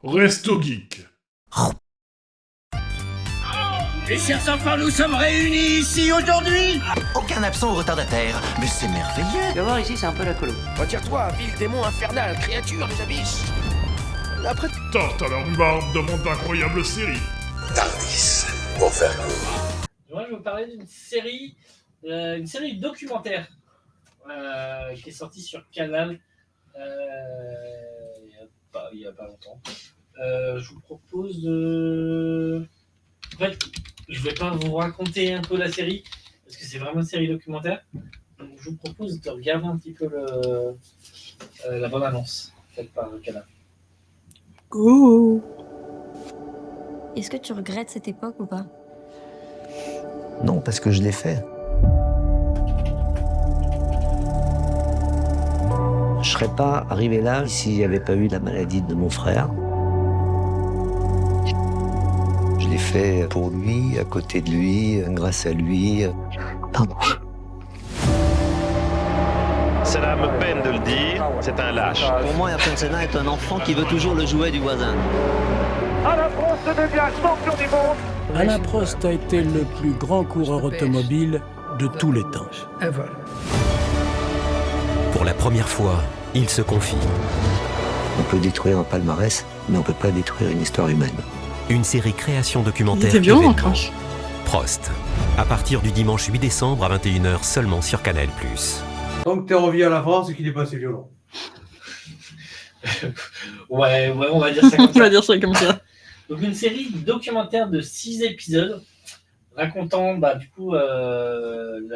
Resto Geek. Et chers enfants, nous sommes réunis ici aujourd'hui. Aucun absent ou retardataire, mais c'est merveilleux. Tu vas voir ici, c'est un peu la colo. Retire-toi, vil démon infernal, créature des abysses. Après... Tarte à la rhubarbe de monde d'incroyables séries. Tardis, pour faire court. Moi, je vais vous parler d'une série documentaire qui est sortie sur Canal il y a pas longtemps. Je vous propose de... En fait, je ne vais pas vous raconter un peu la série, parce que c'est vraiment une série documentaire. Donc, je vous propose de regarder un petit peu la bande-annonce faite par Canal. Go. Est-ce que tu regrettes cette époque ou pas? Non, parce que je l'ai fait. Je serais pas arrivé là s'il n'y avait pas eu la maladie de mon frère. Je l'ai fait pour lui, à côté de lui, grâce à lui. Pardon. Cela me peine de le dire, c'est un lâche. Pour moi, Ayrton Senna est un enfant qui veut toujours le jouet du voisin. Alain Prost devient champion du monde. Alain Prost a été le plus grand coureur automobile de tous les temps. Pour la première fois, il se confie. On peut détruire un palmarès, mais on peut pas détruire une histoire humaine. Une série création documentaire. Il était violent, événement. Crash. Prost. À partir du dimanche 8 décembre à 21h seulement sur Canal+. Donc t'es revenu à la France et qu'il est passé violent. Ouais, on va dire ça comme On ça. va dire ça comme ça. Donc une série documentaire de 6 épisodes racontant la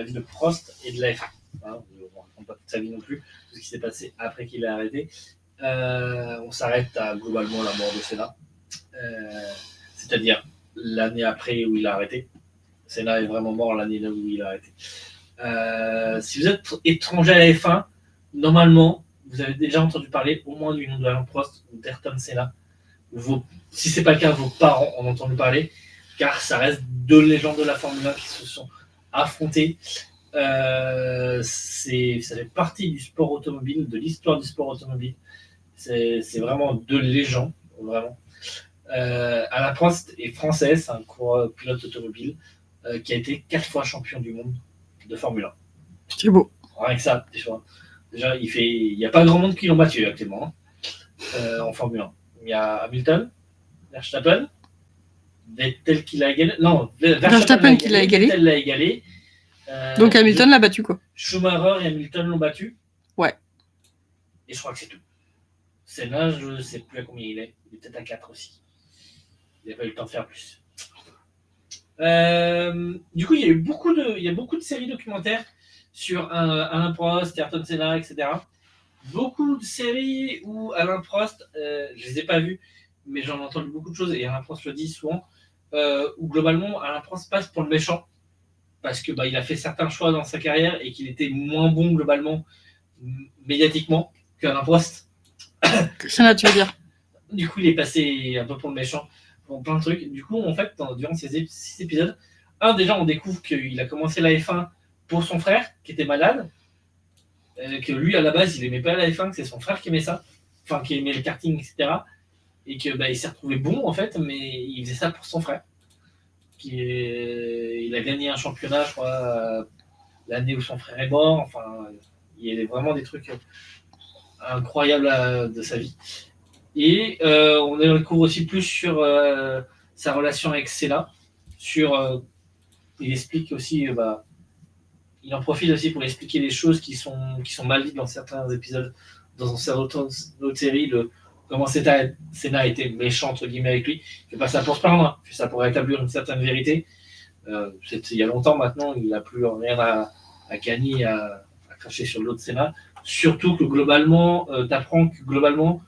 vie de Prost et de la F1. Hein, on ne raconte pas toute sa vie non plus, tout ce qui s'est passé après qu'il ait arrêté. On s'arrête à globalement la mort de Senna, c'est-à-dire l'année après où il a arrêté. Senna est vraiment mort l'année là où il a arrêté. Si vous êtes étranger à la F1, normalement, vous avez déjà entendu parler au moins du nom de Alain Prost ou d'Ayrton Senna. Si ce n'est pas le cas, vos parents en ont entendu parler, car ça reste deux légendes de la Formule 1 qui se sont affrontées. Ça fait partie du sport automobile, de l'histoire du sport automobile. C'est vraiment deux légendes, vraiment. Alain Prost est français, c'est un coureur pilote automobile qui a été 4 fois champion du monde de Formule 1. C'est beau. Rien que ça, déjà il n'y a pas grand monde qui l'ont battu actuellement en Formule 1. Il y a Hamilton, Verstappen, Vettel qui l'a égalé. Non, Verstappen qui l'a égalé. Vettel l'a égalé. Donc Hamilton l'a battu, quoi. Schumacher et Hamilton l'ont battu. Ouais. Et je crois que c'est tout. Senna, je ne sais plus à combien il est. Il est peut-être à 4 aussi. Il n'a pas eu le temps de faire plus. Du coup, il y a beaucoup de séries documentaires sur Alain Prost, Ayrton Senna, etc. Beaucoup de séries où Alain Prost, je les ai pas vues, mais j'en ai entendu beaucoup de choses, et Alain Prost le dit souvent, où globalement Alain Prost passe pour le méchant, parce que il a fait certains choix dans sa carrière et qu'il était moins bon globalement, médiatiquement, qu'Alain Prost. Senna, tu veux dire? Du coup, il est passé un peu pour le méchant, pour plein de trucs. Du coup, en fait, durant ces 6 épisodes, déjà, on découvre qu'il a commencé la F1 pour son frère, qui était malade, que lui, à la base, il aimait pas la F1, que c'est son frère qui aimait ça, enfin, qui aimait le karting, etc. Et que il s'est retrouvé bon, en fait, mais il faisait ça pour son frère. Il a gagné un championnat, je crois, l'année où son frère est mort. Enfin, il y a vraiment des trucs incroyables de sa vie. Et on découvre aussi plus sur sa relation avec Senna. Il explique aussi, il en profite aussi pour expliquer les choses qui sont mal dites dans certains épisodes, dans certaines autres séries, comment Senna a été méchant entre guillemets avec lui. Il fait pas ça pour se plaindre, hein. Il fait ça pour établir une certaine vérité. Il y a longtemps maintenant, il n'a plus rien à gagner, à cracher sur l'autre Senna. Surtout que globalement, t'apprends que globalement,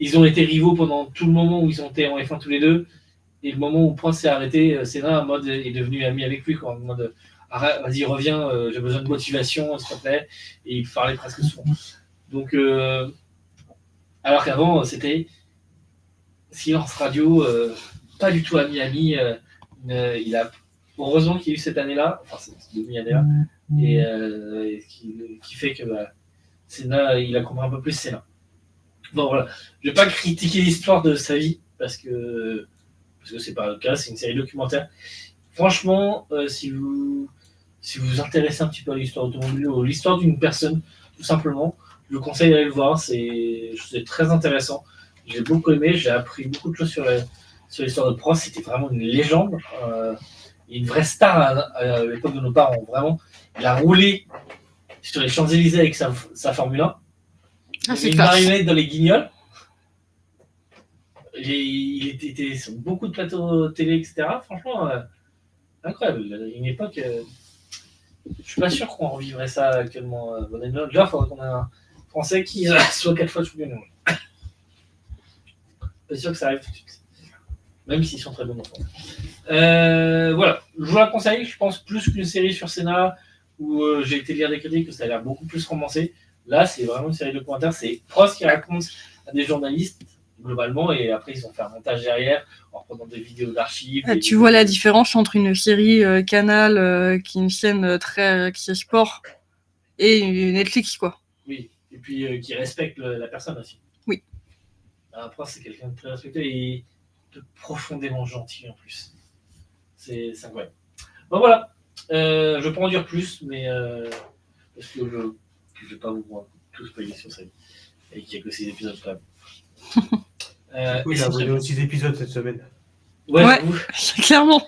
ils ont été rivaux pendant tout le moment où ils ont été en F1 tous les deux. Et le moment où Prost s'est arrêté, Senna en mode est devenu ami avec lui, quoi, en mode arrête, vas-y, reviens, j'ai besoin de motivation, s'il te plaît. Et il parlait presque souvent. Donc, alors qu'avant, c'était silence radio, pas du tout ami. Heureusement qu'il y a eu cette année-là, enfin cette demi-année-là, et qui fait que Senna, il a compris un peu plus Senna. Bon, voilà. Je vais pas critiquer l'histoire de sa vie parce que c'est pas le cas, c'est une série documentaire. Franchement, si vous vous intéressez un petit peu à l'histoire automobile ou à l'histoire d'une personne, tout simplement, je vous conseille d'aller le voir. C'est très intéressant. J'ai beaucoup aimé, j'ai appris beaucoup de choses sur l'histoire de Prost. C'était vraiment une légende, une vraie star à l'époque de nos parents. Vraiment, il a roulé sur les Champs-Élysées avec sa Formule 1. Ah, c'est une classe. marionnette dans les Guignols. Il était sur beaucoup de plateaux télé, etc. Franchement, incroyable. Une époque, je suis pas sûr qu'on revivrait ça actuellement. Déjà, il faudrait qu'on ait un Français qui soit 4 fois champion du monde. Pas sûr que ça arrive tout de suite. Même s'ils sont très bons enfants. Voilà, je vous la conseille, je pense, plus qu'une série sur Senna où j'ai été lire des critiques que ça a l'air beaucoup plus romancé. Là, c'est vraiment une série documentaire. C'est Prost qui raconte à des journalistes, globalement, et après, ils ont fait un montage derrière en reprenant des vidéos d'archives. Tu vois la différence entre une série Canal, qui est une chaîne qui est sport, et une Netflix, quoi. Oui, et puis qui respecte la personne aussi. Oui. Prost, c'est quelqu'un de très respecté et de profondément gentil en plus. C'est incroyable. Bon, voilà. Je peux en dire plus, mais parce que je ne vais pas vous tout spoiler sur ça. Et qu'il n'y a que 6 épisodes quand même. Oui, il a abonné aux 6 épisodes cette semaine. Ouais, clairement.